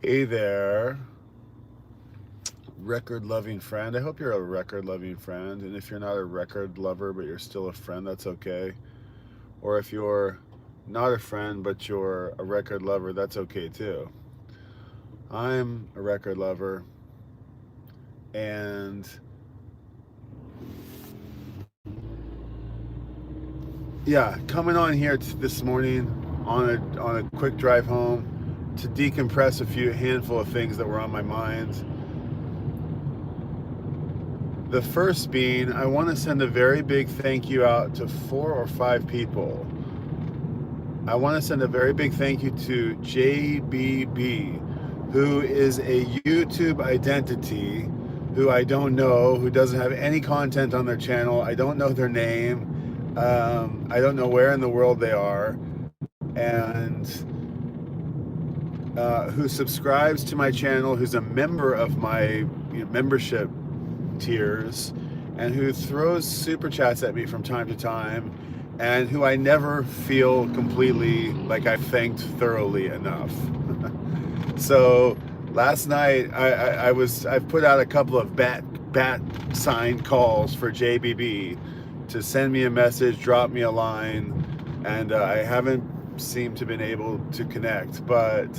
Hey there, record loving friend. I hope you're a record loving friend. And if you're not a record lover but you're still a friend, that's okay. Or if you're not a friend but you're a record lover, that's okay too. I'm a record lover, and yeah, coming on here this morning on a quick drive home to decompress a few handful of things that were on my mind. The first being, I want to send a very big thank you out to 4 or 5 people. I want to send a very big thank you to JBB, who is a YouTube identity who I don't know, who doesn't have any content on their channel. I don't know their name. I don't know where in the world they are, and who subscribes to my channel, who's a member of my membership tiers, and who throws super chats at me from time to time, and who I never feel completely like I've thanked thoroughly enough. So last night I've put out a couple of bat sign calls for JBB to send me a message, drop me a line, and I haven't seemed to been able to connect. But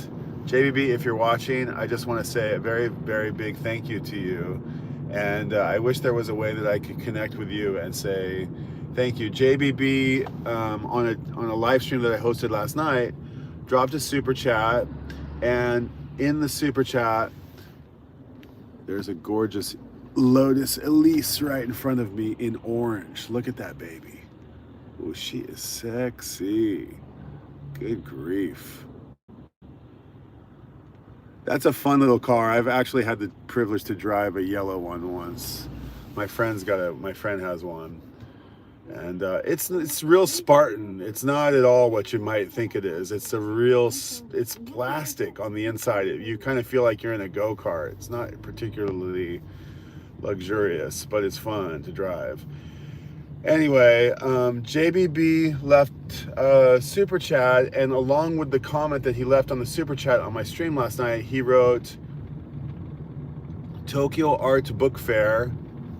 JBB, if you're watching, I just want to say a very, very big thank you to you. And I wish there was a way that I could connect with you and say thank you. JBB, on a live stream that I hosted last night, dropped a super chat, and in the super chat, there's a gorgeous Lotus Elise right in front of me in orange. Look at that baby. Oh, she is sexy. Good grief. That's a fun little car. I've actually had the privilege to drive a yellow one once. My friend has one, and it's real Spartan. It's not at all what you might think it is. It's plastic on the inside. You kind of feel like you're in a go-kart. It's not particularly luxurious, but it's fun to drive. Anyway, JBB left a super chat, and along with the comment that he left on the super chat on my stream last night, he wrote Tokyo Art Book Fair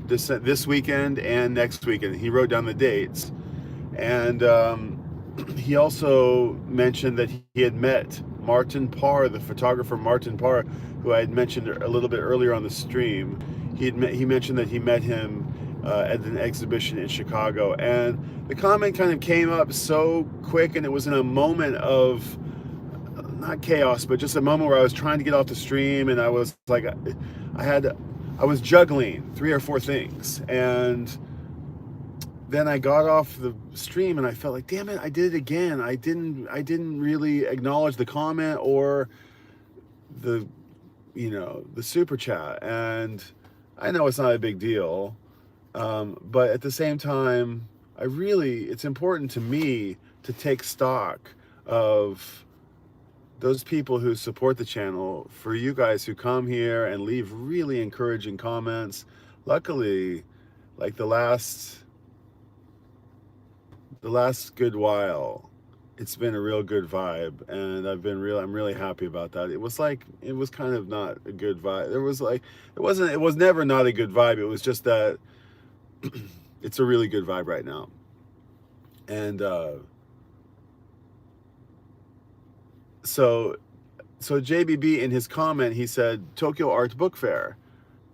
this weekend and next weekend. He wrote down the dates, and he also mentioned that he had met Martin Parr, the photographer Martin Parr, who I had mentioned a little bit earlier on the stream. He mentioned that he met him at an exhibition in Chicago, and the comment kind of came up so quick, and it was in a moment of not chaos, but just a moment where I was trying to get off the stream, and I was like, I was juggling 3 or 4 things, and then I got off the stream, and I felt like, damn it, I did it again. I didn't really acknowledge the comment or the the super chat, and I know it's not a big deal. But at the same time, it's important to me to take stock of those people who support the channel, for you guys who come here and leave really encouraging comments. Luckily, like the last good while, it's been a real good vibe, and I'm really happy about that. It was kind of not a good vibe. It was never not a good vibe. It was just that it's a really good vibe right now. And so JBB, in his comment, he said Tokyo Art Book Fair,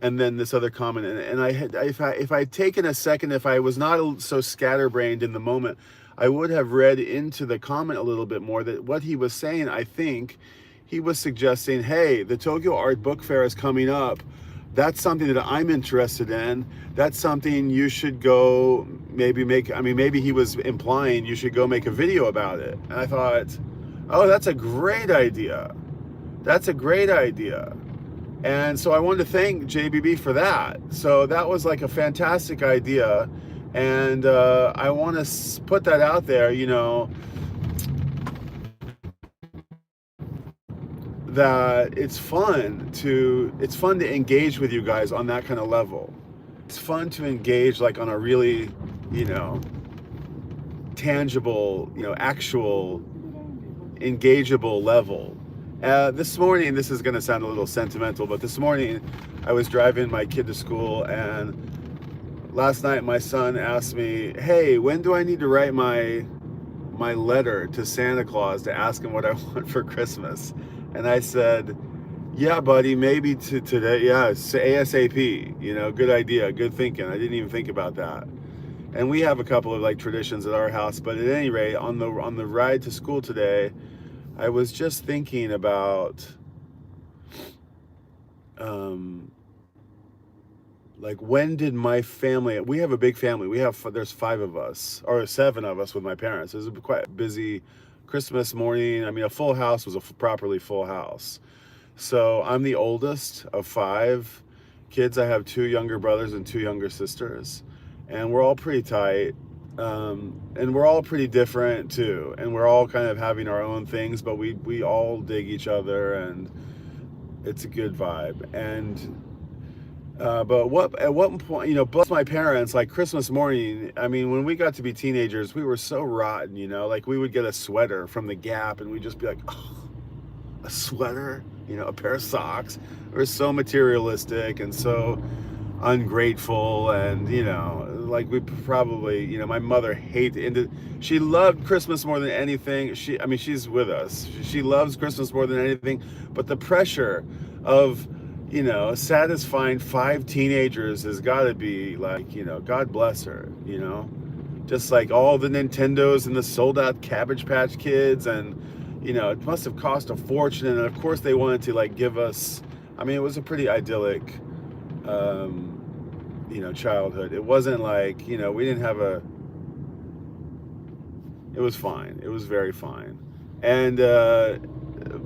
and then this other comment, and if I had taken a second, if I was not so scatterbrained in the moment, I would have read into the comment a little bit more. That what he was saying, I think he was suggesting, hey, the Tokyo Art Book Fair is coming up. That's something that I'm interested in. That's something you should go maybe make. I mean, maybe he was implying you should go make a video about it. And I thought, oh, that's a great idea. That's a great idea. And so I wanted to thank JBB for that. So that was like a fantastic idea. And I want to put that out there, that it's fun to engage with you guys on that kind of level. It's fun to engage like on a really, tangible, actual engageable level. This morning, this is going to sound a little sentimental, but this morning I was driving my kid to school, and last night my son asked me, hey, when do I need to write my letter to Santa Claus to ask him what I want for Christmas? And I said, yeah, buddy, maybe today. Yeah, ASAP. You know, good idea, good thinking. I didn't even think about that. And we have a couple of like traditions at our house, but at any rate, on the ride to school today, I was just thinking about like, when did my family, we have a big family, there's 5 of us, or 7 of us with my parents. It was a quite busy Christmas morning. I mean, a full house was a properly full house. So I'm the oldest of 5 kids. I have 2 younger brothers and 2 younger sisters, and we're all pretty tight. And we're all pretty different too, and we're all kind of having our own things, but we all dig each other, and it's a good vibe. And but at what point, you know, bless my parents, like Christmas morning, I mean, when we got to be teenagers, we were so rotten, you know, like we would get a sweater from the Gap and we'd just be like, oh, a sweater, you know, a pair of socks. We're so materialistic and so ungrateful, and you know, like we probably, you know, my mother she loved Christmas more than anything. I mean, she's with us, she loves Christmas more than anything, but the pressure of, you know, satisfying 5 teenagers has got to be like, you know, God bless her, you know, just like all the Nintendos and the sold out Cabbage Patch Kids, and you know, it must have cost a fortune, and of course they wanted to like give us, I mean, it was a pretty idyllic you know, childhood. It wasn't like, you know, we didn't have it was fine. It was very fine. And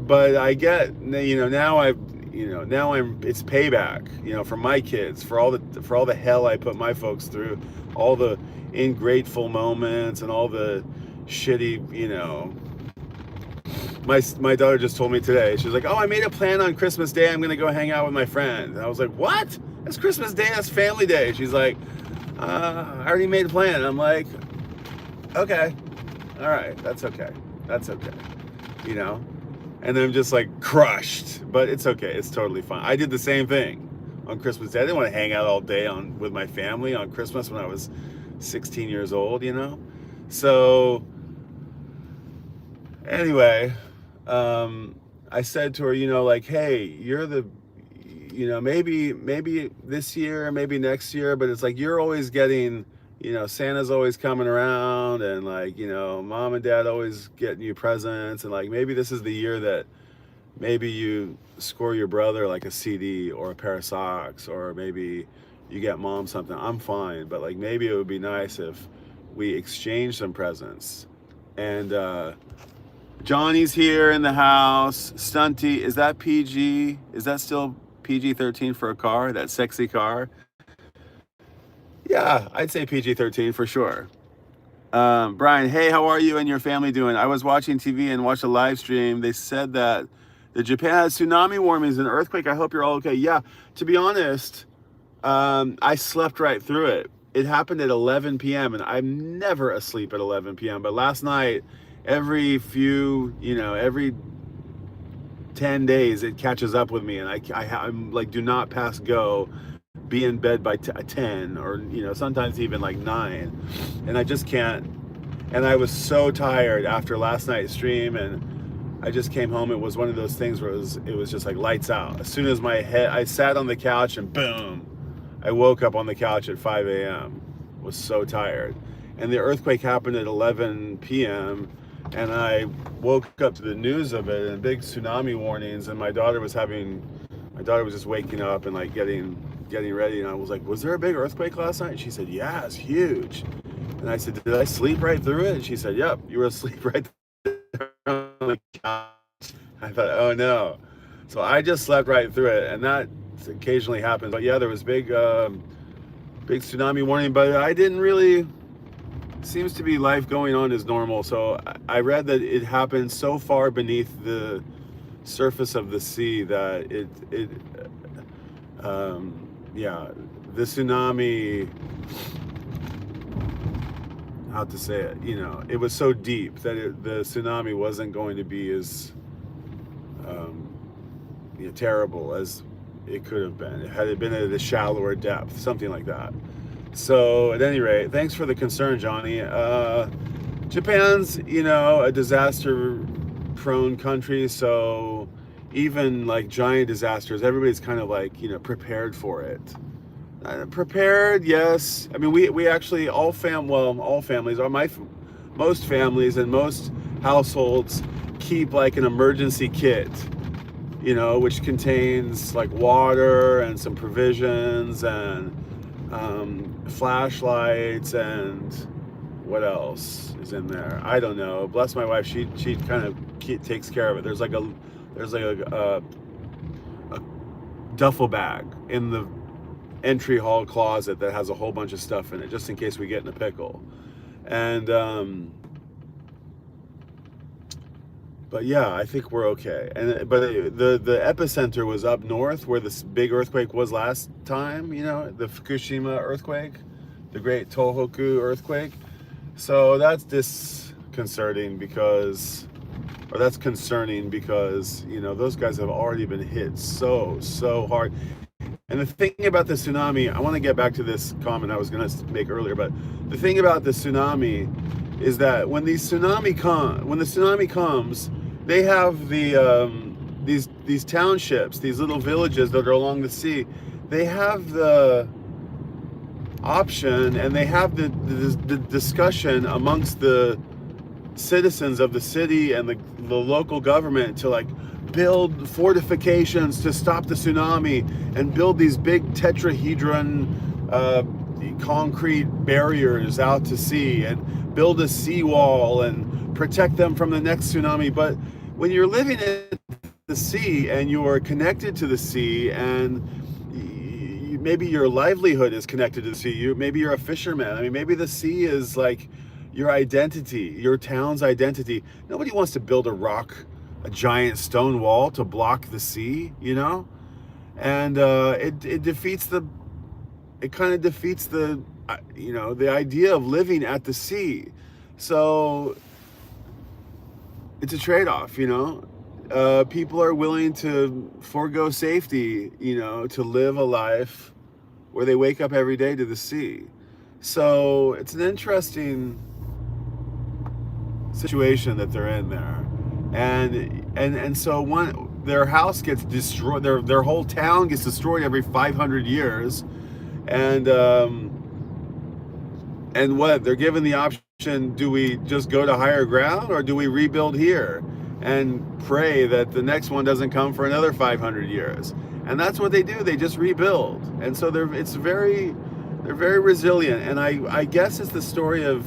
but I get, you know, now it's payback, you know, for my kids, for all the hell I put my folks through, all the ingrateful moments and all the shitty, you know. My daughter just told me today, she was like, oh, I made a plan on Christmas Day, I'm gonna go hang out with my friend. And I was like, what? It's Christmas Day, that's family day. She's like, I already made a plan. I'm like, okay, all right, that's okay, you know. And I'm just like crushed, but it's okay, it's totally fine. I did the same thing on Christmas Day. I didn't want to hang out all day with my family on Christmas when I was 16 years old, you know. So anyway, I said to her, you know, like, hey, you know, maybe this year, maybe next year, but it's like, you're always getting, you know, Santa's always coming around, and like, you know, mom and dad always getting you presents, and like, maybe this is the year that maybe you score your brother like a CD or a pair of socks, or maybe you get mom something. I'm fine, but like, maybe it would be nice if we exchange some presents. And Johnny's here in the house. Stunty, is that PG? Is that still PG-13 for a car? That sexy car? Yeah, I'd say PG-13 for sure. Brian, hey, how are you and your family doing? I was watching TV and watched a live stream. They said that the Japan has tsunami warnings and earthquake. I hope you're all okay. Yeah, to be honest, I slept right through it. It happened at 11 p.m. and I'm never asleep at 11 p.m. But last night, every 10 days it catches up with me, and I'm like, do not pass go, be in bed by 10, or you know, sometimes even like 9, and I just can't. And I was so tired after last night's stream, and I just came home. It was one of those things where it was just like lights out. As soon as I sat on the couch, and boom, I woke up on the couch at 5 a.m. was so tired. And the earthquake happened at 11 p.m. and I woke up to the news of it and big tsunami warnings, and my daughter was just waking up and like getting ready, and I was like, was there a big earthquake last night? And she said, yeah, it's huge. And I said, did I sleep right through it? And she said, yep, you were asleep right there on the couch. I thought, oh no. So I just slept right through it, and that occasionally happens. But yeah, there was big tsunami warning, but I didn't really. Seems to be life going on as normal. So I read that it happened so far beneath the surface of the sea that yeah, the tsunami, how to say it, you know, it was so deep that the tsunami wasn't going to be as terrible as it could have been. Had it been at a shallower depth, something like that. So at any rate, thanks for the concern, Johnny. Japan's, a disaster-prone country, so even like giant disasters, everybody's kind of like, prepared for it. Prepared, yes. I mean, we actually all families, or most families and most households keep like an emergency kit, which contains like water and some provisions and flashlights and what else is in there? I don't know. Bless my wife. She kind of takes care of it. There's like a duffel bag in the entry hall closet that has a whole bunch of stuff in it, just in case we get in a pickle. And but yeah, I think we're okay. But the epicenter was up north where this big earthquake was last time, the Fukushima earthquake, the great Tohoku earthquake. So that's concerning because those guys have already been hit so hard. And the thing about the tsunami, I want to get back to this comment I was going to make earlier, but the thing about the tsunami is that when the tsunami comes, they have these townships, these little villages that are along the sea. They have the option and they have the discussion amongst the citizens of the city and the local government to like build fortifications to stop the tsunami and build these big tetrahedron concrete barriers out to sea and build a seawall and protect them from the next tsunami. But when you're living at the sea and you are connected to the sea and maybe your livelihood is connected to the sea, maybe you're a fisherman. I mean, maybe the sea is like your identity, your town's identity. Nobody wants to build a giant stone wall to block the sea, and it kind of defeats the idea of living at the sea. So it's a trade-off, people are willing to forego safety, to live a life where they wake up every day to the sea. So it's an interesting situation that they're in there. And so their house gets destroyed, their whole town gets destroyed every 500 years, and what they're given the option: do we just go to higher ground, or do we rebuild here and pray that the next one doesn't come for another 500 years? And that's what they do. They just rebuild, and so they're very resilient. And I guess it's the story of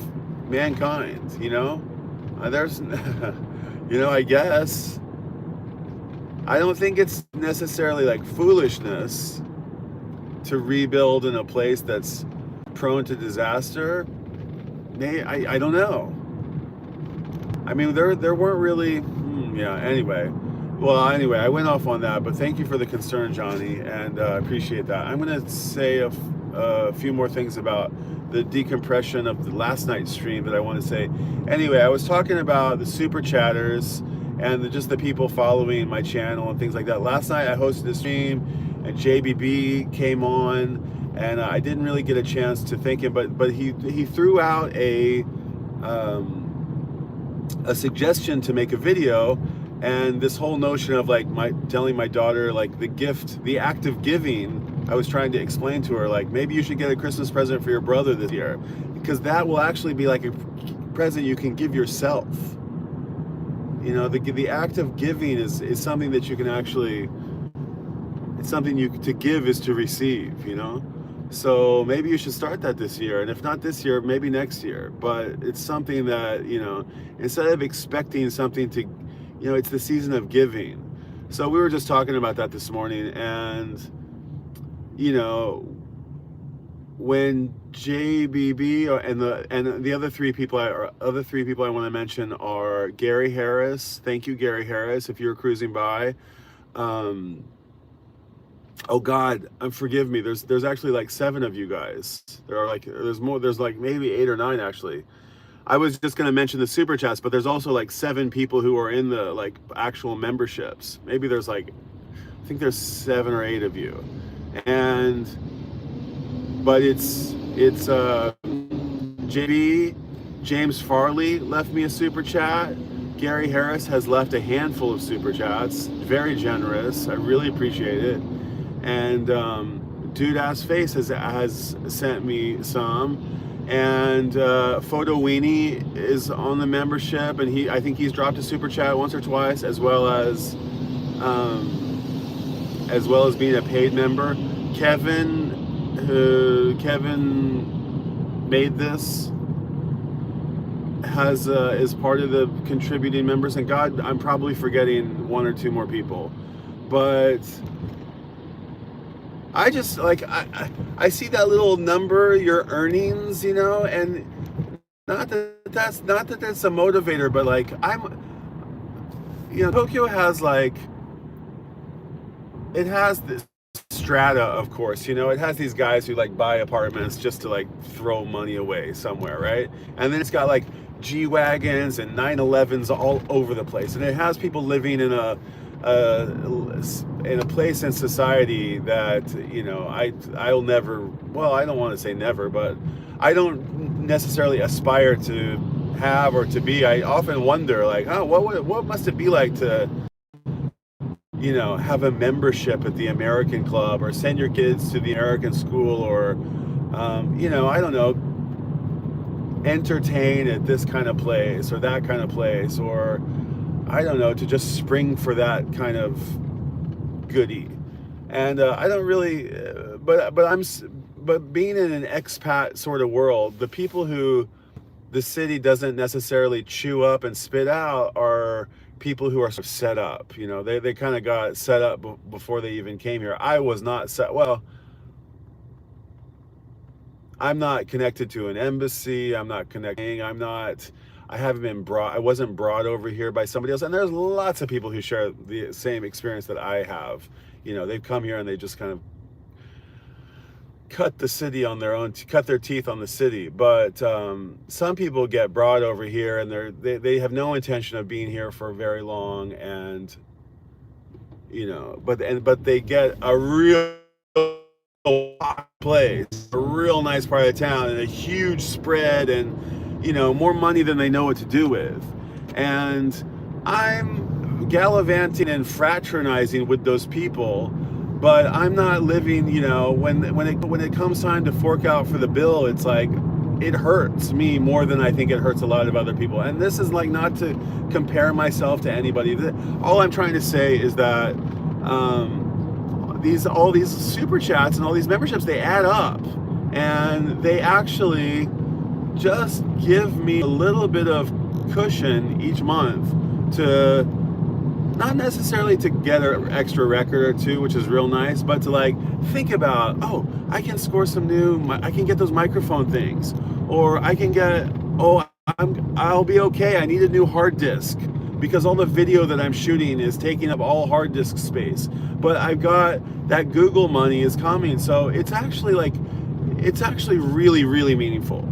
mankind. There's. I guess. I don't think it's necessarily like foolishness to rebuild in a place that's prone to disaster. I don't know. I mean, there weren't really. Anyway. Well, anyway, I went off on that, but thank you for the concern, Johnny, and I appreciate that. I'm going to say a few more things about the decompression of the last night's stream that I want to say. Anyway, I was talking about the super chatters and just the people following my channel and things like that. Last night I hosted a stream and JBB came on, and I didn't really get a chance to thank him, but he threw out a suggestion to make a video. And this whole notion of like telling my daughter like the act of giving, I was trying to explain to her like maybe you should get a Christmas present for your brother this year, because that will actually be like a present you can give yourself. The act of giving is something that you can actually. It's something to give is to receive. So maybe you should start that this year, and if not this year, maybe next year. But it's something that instead of expecting something to. It's the season of giving. So we were just talking about that this morning, and when JBB and the other three people I want to mention are Gary Harris. Thank you, Gary Harris, if you're cruising by. Oh God, forgive me. There's actually like 7 of you guys. There's more. There's like maybe 8 or 9 actually. I was just going to mention the super chats, but there's also like 7 people who are in the like actual memberships. Maybe there's like, I think there's 7 or 8 of you. And, but it's JB, James Farley left me a super chat. Gary Harris has left a handful of super chats. Very generous. I really appreciate it. And Dude Ass Face has sent me some. And Photo Weenie is on the membership, and I think he's dropped a super chat once or twice, as well as being a paid member. Kevin made this, is part of the contributing members, and God, I'm probably forgetting 1 or 2 more people, but I just like I see that little number, your earnings, you know, and not that that's a motivator, but like Tokyo has like, it has this strata, of course, you know, it has these guys who like buy apartments just to like throw money away somewhere, right? And then it's got like G-Wagons and 911s all over the place, and it has people living in a place in society that, you know, I'll never, well, I don't want to say never, but I don't necessarily aspire to have or to be. I often wonder, like, oh, what must it be like to, you know, have a membership at the American Club, or send your kids to the American school, or you know, I don't know, entertain at this kind of place or that kind of place, or I don't know, to just spring for that kind of goodie. And I don't really, but being in an expat sort of world, the people who the city doesn't necessarily chew up and spit out are people who are sort of set up. You know, they kind of got set up before they even came here. I was not set. Well, I'm not connected to an embassy. I'm not connecting. I haven't been brought, I wasn't brought over here by somebody else. And there's lots of people who share the same experience that I have. You know, they've come here and they just kind of cut the city on their own, cut their teeth on the city. But some people get brought over here and they have no intention of being here for very long. And, you know, but they get a real place, a real nice part of town, and a huge spread, and, you know, more money than they know what to do with. And I'm gallivanting and fraternizing with those people, but I'm not living, you know, when it comes time to fork out for the bill, it's like, it hurts me more than I think it hurts a lot of other people. And this is like not to compare myself to anybody. All I'm trying to say is that all these super chats and all these memberships, they add up, and they actually just give me a little bit of cushion each month to not necessarily to get an extra record or 2, which is real nice, but to like think about, oh, I can score some I can get those microphone things, or I can get, I'll be okay, I need a new hard disk because all the video that I'm shooting is taking up all hard disk space, but I've got that Google money is coming. So it's actually really, really meaningful.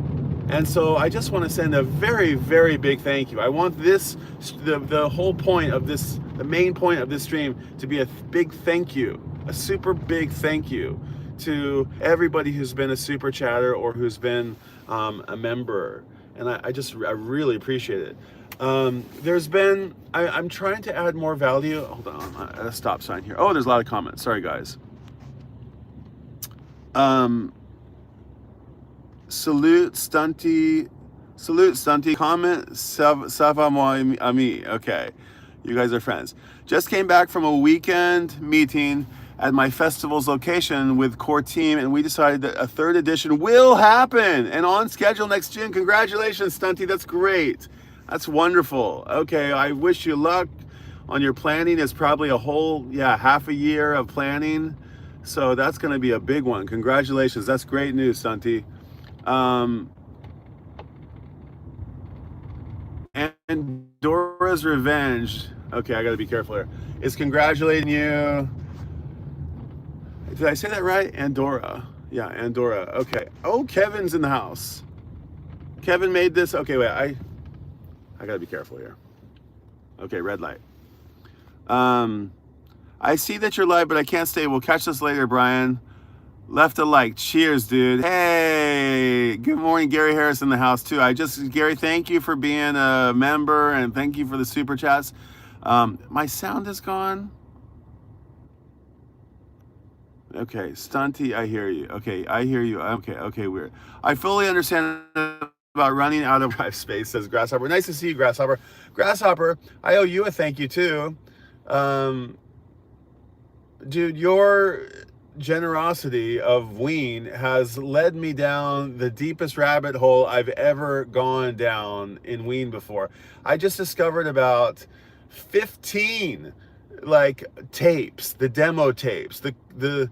And so I just want to send a very, very big thank you. I want the whole point of this, the main point of this stream, to be a big thank you, a super big thank you to everybody who's been a super chatter or who's been a member. And I really appreciate it. There's been, I'm trying to add more value. Hold on, a stop sign here. Oh, there's a lot of comments. Sorry, guys. Salute Stunty, comment, ça va moi ami. Okay, you guys are friends. Just came back from a weekend meeting at my festival's location with core team, and we decided that a 3rd edition will happen and on schedule next June. Congratulations, Stunty, that's great. That's wonderful. Okay, I wish you luck on your planning. It's probably a whole, half a year of planning. So that's gonna be a big one. Congratulations, that's great news, Stunty. And Dora's Revenge, okay, I gotta be careful here, is congratulating you. Did I say that right? Andorra. Yeah, Andorra. Okay. Oh, Kevin's in the house. Kevin made this. Okay, wait. I gotta be careful here. Okay, red light. I see that you're live, but I can't stay. We'll catch this later, Brian. Left a like. Cheers, dude. Hey, good morning. Gary Harris in the house too. Gary, thank you for being a member and thank you for the super chats. My sound is gone. Okay, Stunty, I hear you. Okay, I hear you. Okay, weird. I fully understand about running out of drive space, says Grasshopper. Nice to see you, Grasshopper. Grasshopper, I owe you a thank you too. Dude, your generosity of Ween has led me down the deepest rabbit hole I've ever gone down in Ween before. I just discovered about 15 like tapes, the demo tapes, the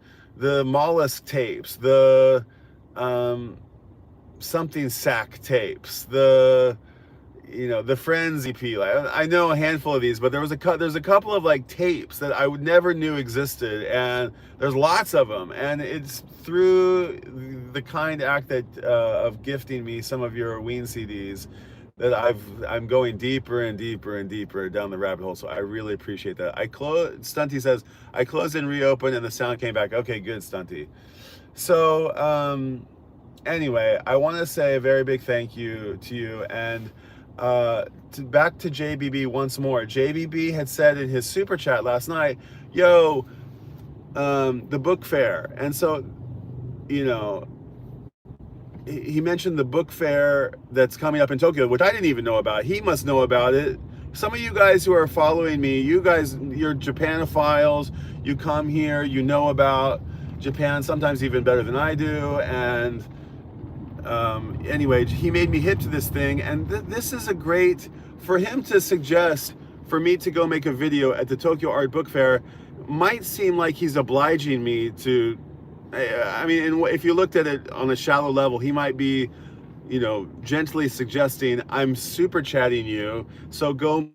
mollusk tapes, the something sack tapes, the Friends EP. I know a handful of these, but there's a couple of like tapes that I would never knew existed, and there's lots of them. And it's through the kind act that of gifting me some of your Ween CDs that I'm going deeper and deeper and deeper down the rabbit hole. So I really appreciate that. Stunty says I closed and reopened, and the sound came back. Okay, good, Stunty. So anyway, I want to say a very big thank you to you, and back to JBB once more. JBB had said in his super chat last night, yo, the book fair. And so, he mentioned the book fair that's coming up in Tokyo, which I didn't even know about. He must know about it. Some of you guys who are following me, you're Japanophiles, you come here, you know about Japan, sometimes even better than I do, and anyway, he made me hip to this thing, and this is a great, for him to suggest for me to go make a video at the Tokyo Art Book Fair might seem like he's obliging me to, I mean, if you looked at it on a shallow level, he might be, gently suggesting I'm super chatting you, so go